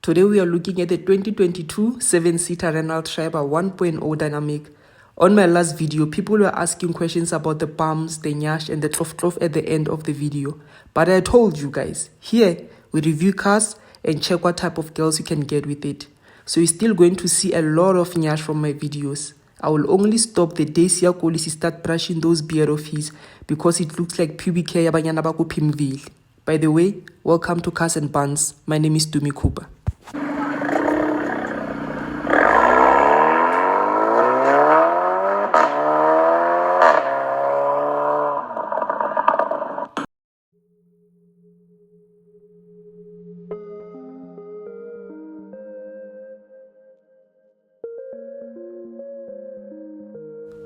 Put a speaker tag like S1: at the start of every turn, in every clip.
S1: Today we are looking at the 2022 7-seater RENAULT TRIBER 1.0 dynamic. On my last video, people were asking questions about the bumps, the nyash and the trof at the end of the video. But I told you guys, here we review cars and check what type of girls you can get with it. So you're still going to see a lot of nyash from my videos. I will only stop the day Siya Kolisi start brushing those beard of his because it looks like pubic hair yabanyana bako Pimville. By the way, welcome to Cars and Buns. My name is Dumi Cooper.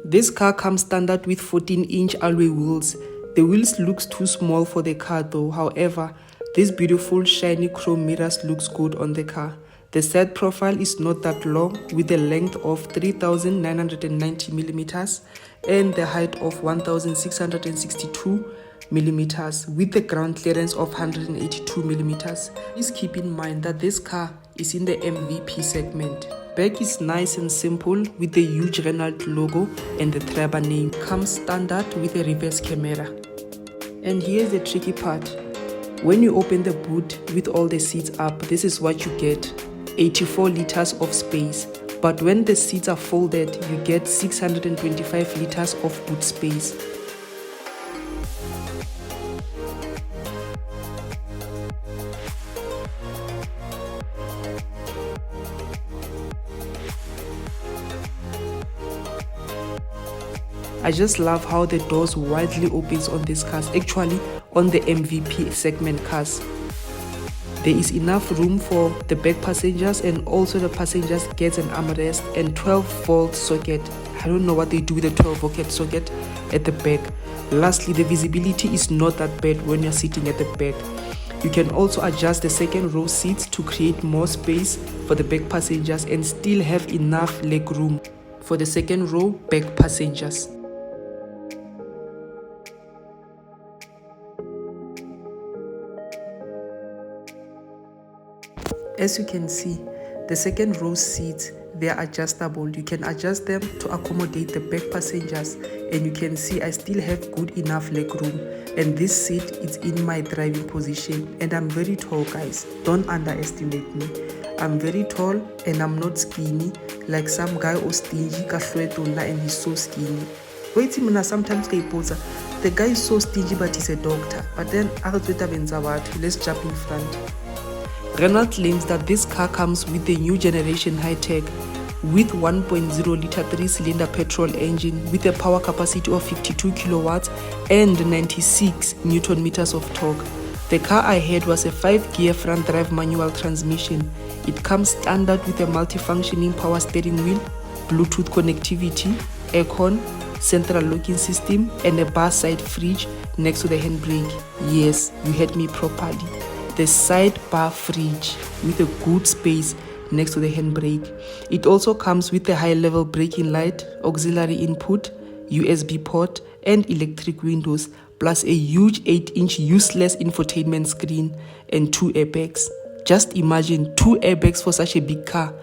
S1: This car comes standard with 14-inch alloy wheels. The wheels looks too small for the car though. However, this beautiful shiny chrome mirrors looks good on the car. The side profile is not that long with a length of 3,990 millimeters and the height of 1,662 millimeters with the ground clearance of 182 millimeters. Please keep in mind that this car is in the MVP segment. Back is nice and simple with the huge RENAULT logo and the TRIBER name. Comes standard with a reverse camera. And here's the tricky part. When you open the boot with all the seats up, this is what you get. 84 liters of space. But when the seats are folded, you get 625 liters of boot space. I just love how the doors widely opens on these cars, actually on the MVP segment cars. There is enough room for the back passengers and also the passengers get an armrest and 12-volt socket. I don't know what they do with the 12-volt socket at the back. Lastly, the visibility is not that bad when you're sitting at the back. You can also adjust the second row seats to create more space for the back passengers and still have enough leg room for the second row back passengers. As you can see, the second row seats, they are adjustable. You can adjust them to accommodate the back passengers, and you can see I still have good enough leg room, and this seat is in my driving position. And I'm very tall, guys, don't underestimate me. I'm very tall and I'm not skinny like some guy who's stingy and he's so skinny. Wait a minute, sometimes the guy is so stingy but he's a doctor. But then let's jump in front. RENAULT claims that this car comes with the new generation high-tech with 1.0 liter 3-cylinder petrol engine with a power capacity of 52 kilowatts and 96 newton meters of torque. The car I had was a 5-gear front drive manual transmission. It comes standard with a multifunctioning power steering wheel, Bluetooth connectivity, aircon, central locking system and a bar side fridge next to the handbrake. Yes, you heard me properly. The side bar fridge with a good space next to the handbrake. It also comes with a high-level braking light, auxiliary input, USB port and electric windows, plus a huge 8-inch useless infotainment screen and 2 airbags. Just imagine 2 airbags for such a big car.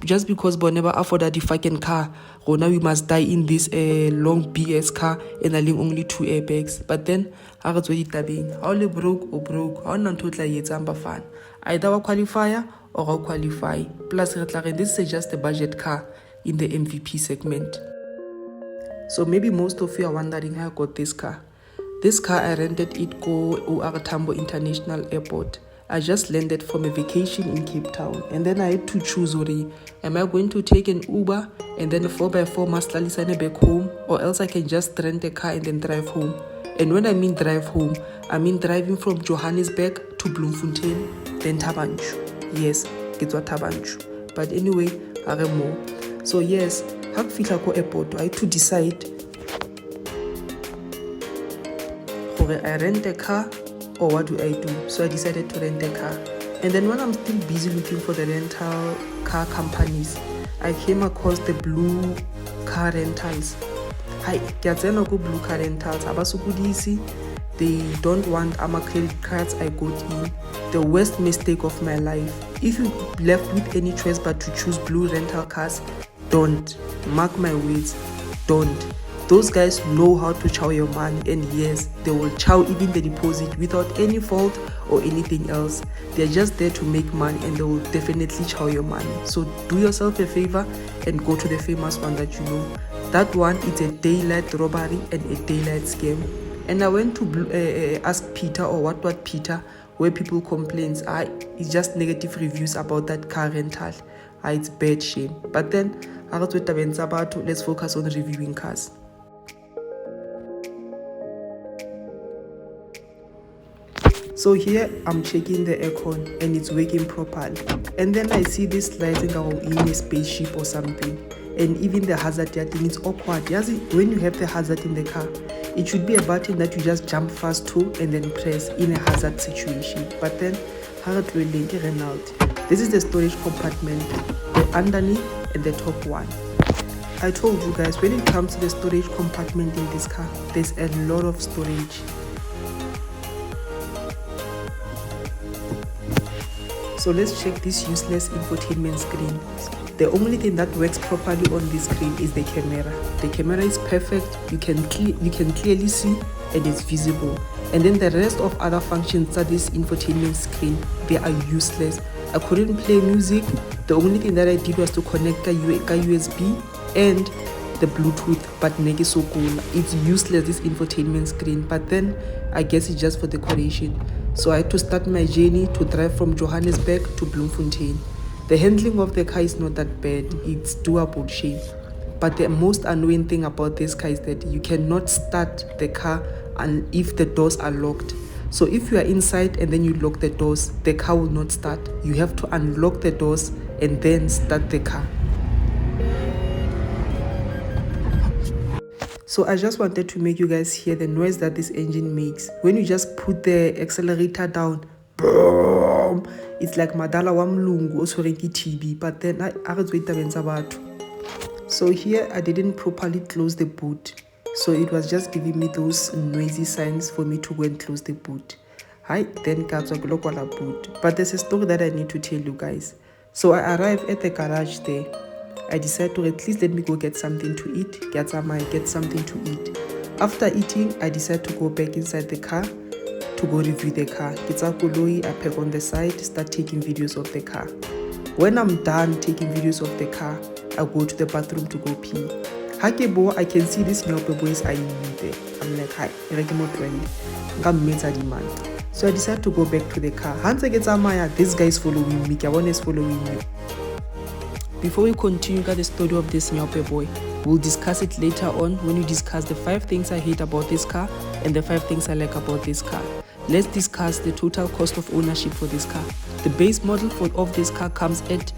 S1: Just because we never afford a fucking car, we must die in this long BS car and only 2 airbags. But then, how broke or broke, either a qualifier or a qualify. Plus, this is just a budget car in the MVP segment. So maybe most of you are wondering how I got this car. This car I rented it go OR Tambo International Airport. I just landed from a vacation in Cape Town and then I had to choose, am I going to take an Uber and then a 4x4 must back home, or else I can just rent a car and then drive home. And when I mean drive home, I mean driving from Johannesburg to Bloemfontein, then Tabanchu. Yes, it's what Tabanchu. But anyway, I have more. So yes, how feel like airport? I had to decide whether I rent a car or what do I do? So I decided to rent a car. And then when I'm still busy looking for the rental car companies, I came across the Blue Car Rentals. Blue Car Rentals. they don't want my credit cards, I got in. The worst mistake of my life. If you left with any choice but to choose Blue rental cars, don't. Mark my words, don't. Those guys know how to chow your money, and yes, they will chow even the deposit without any fault or anything else. They're just there to make money, and they will definitely chow your money. So do yourself a favor and go to the famous one that you know. That one is a daylight robbery and a daylight scam. And I went to ask Peter, or what Peter, where people complains, it's just negative reviews about that car rental. It's bad shame. But then, let's focus on reviewing cars. So here I'm checking the aircon and it's working properly. And then I see this lighting in a spaceship or something. And even the hazard thing is awkward. When you have the hazard in the car, it should be a button that you just jump fast to and then press in a hazard situation. But then, RENAULT. This is the storage compartment, the underneath and the top one. I told you guys, when it comes to the storage compartment in this car, there's a lot of storage. So let's check this useless infotainment screen. The only thing that works properly on this screen is the camera. The camera is perfect, you can clearly see and it's visible. And then the rest of other functions of this infotainment screen, they are useless. I couldn't play music. The only thing that I did was to connect a USB and the Bluetooth, but make it so cool. It's useless, this infotainment screen, but then I guess it's just for decoration. So I had to start my journey to drive from Johannesburg to Bloemfontein. The handling of the car is not that bad, it's doable shape. But the most annoying thing about this car is that you cannot start the car and if the doors are locked. So if you are inside and then you lock the doors, the car will not start. You have to unlock the doors and then start the car. So I just wanted to make you guys hear the noise that this engine makes. When you just put the accelerator down, boom, it's like madala wa mlungu oshorenki TB. But then so here I didn't properly close the boot. So it was just giving me those noisy signs for me to go and close the boot. Then boot. But there's a story that I need to tell you guys. So I arrived at the garage there. I decided to at least let me go get something to eat, get something to eat. After eating, I decided to go back inside the car to go review the car. I park on the side, start taking videos of the car. When I'm done taking videos of the car, I go to the bathroom to go pee. Hakebo, I can see these Nyope boys are in there. I'm like, hi, so I decided to go back to the car. Hans this guy is following me, Kiawan is following me. Before we continue the story of this Nyope boy, we'll discuss it later on when we discuss the 5 things I hate about this car and the 5 things I like about this car. Let's discuss the total cost of ownership for this car. The base model of this car comes at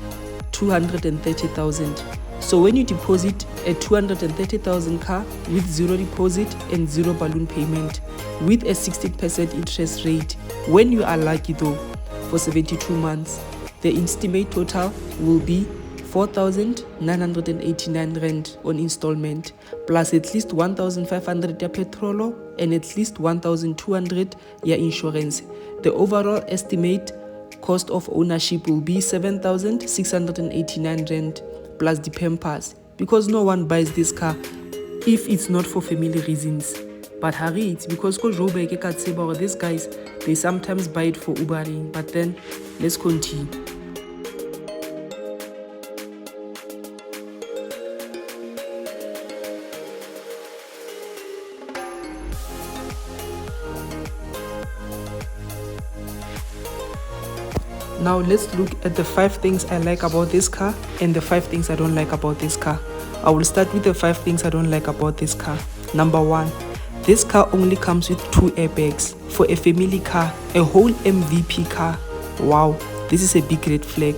S1: 230,000. So when you deposit a 230,000 car with 0 deposit and 0 balloon payment with a 16% interest rate, when you are lucky though, for 72 months, the estimate total will be 4,989 rand on installment, plus at least 1,500 ya petrol and at least 1,200 ya insurance. The overall estimate cost of ownership will be 7,689 rand plus the pampers, because no one buys this car if it's not for family reasons. But hurry, it's because Joburg, these guys, they sometimes buy it for Ubering. But then, let's continue. Now let's look at the 5 things I like about this car and the 5 things I don't like about this car. I will start with the 5 things I don't like about this car. Number 1, this car only comes with 2 airbags. For a family car, a whole MVP car, wow, this is a big red flag.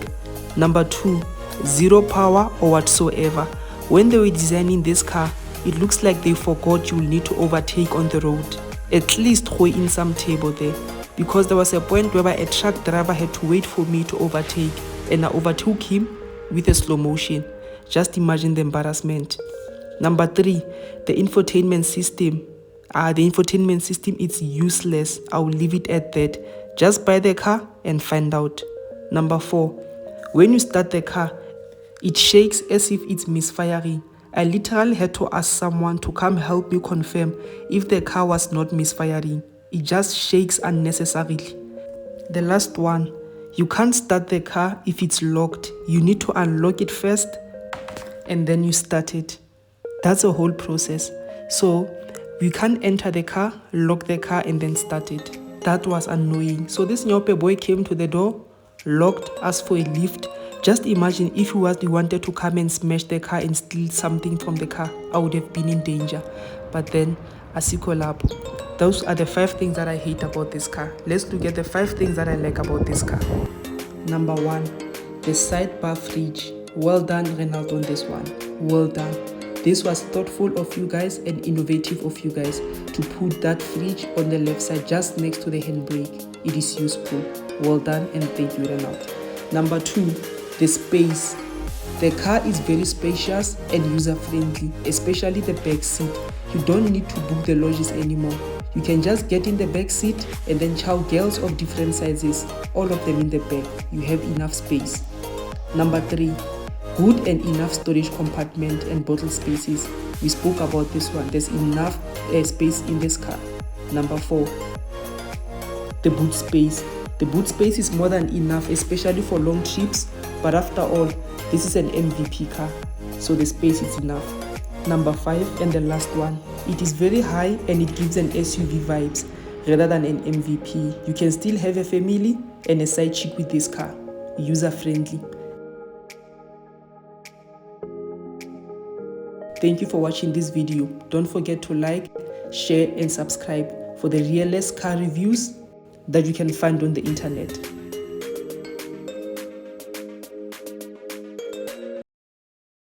S1: Number 2, 0 power or whatsoever. When they were designing this car, it looks like they forgot you will need to overtake on the road. At least throw in some table there. Because there was a point where a truck driver had to wait for me to overtake, and I overtook him with a slow motion. Just imagine the embarrassment. Number 3, the infotainment system. The infotainment system, it's useless. I'll leave it at that. Just buy the car and find out. Number 4, when you start the car, it shakes as if it's misfiring. I literally had to ask someone to come help me confirm if the car was not misfiring. It just shakes unnecessarily. The last one, you can't start the car if it's locked. You need to unlock it first and then you start it. That's a whole process. So we can't enter the car, lock the car and then start it. That was annoying. So this Nyope boy came to the door, locked, asked for a lift. Just imagine if he wanted to come and smash the car and steal something from the car. I would have been in danger. But then, asikho lapho. Those are the 5 things that I hate about this car. Let's look at the 5 things that I like about this car. Number 1, the sidebar fridge. Well done, Renault, on this one. Well done. This was thoughtful of you guys and innovative of you guys to put that fridge on the left side just next to the handbrake. It is useful. Well done and thank you, Renault. Number 2, the space. The car is very spacious and user-friendly, especially the back seat. You don't need to book the lodges anymore. You can just get in the back seat and then chow girls of different sizes, all of them in the back. You have enough space. Number 3, good and enough storage compartment and bottle spaces. We spoke about this one. There's enough space in this car. Number 4, the boot space. The boot space is more than enough, especially for long trips, but after all, this is an MVP car, so the space is enough. Number 5 and the last one, it is very high and it gives an SUV vibes rather than an MVP. You can still have a family and a side chick with this car. User friendly. Thank you for watching this video. Don't forget to like, share and subscribe for the realest car reviews that you can find on the internet.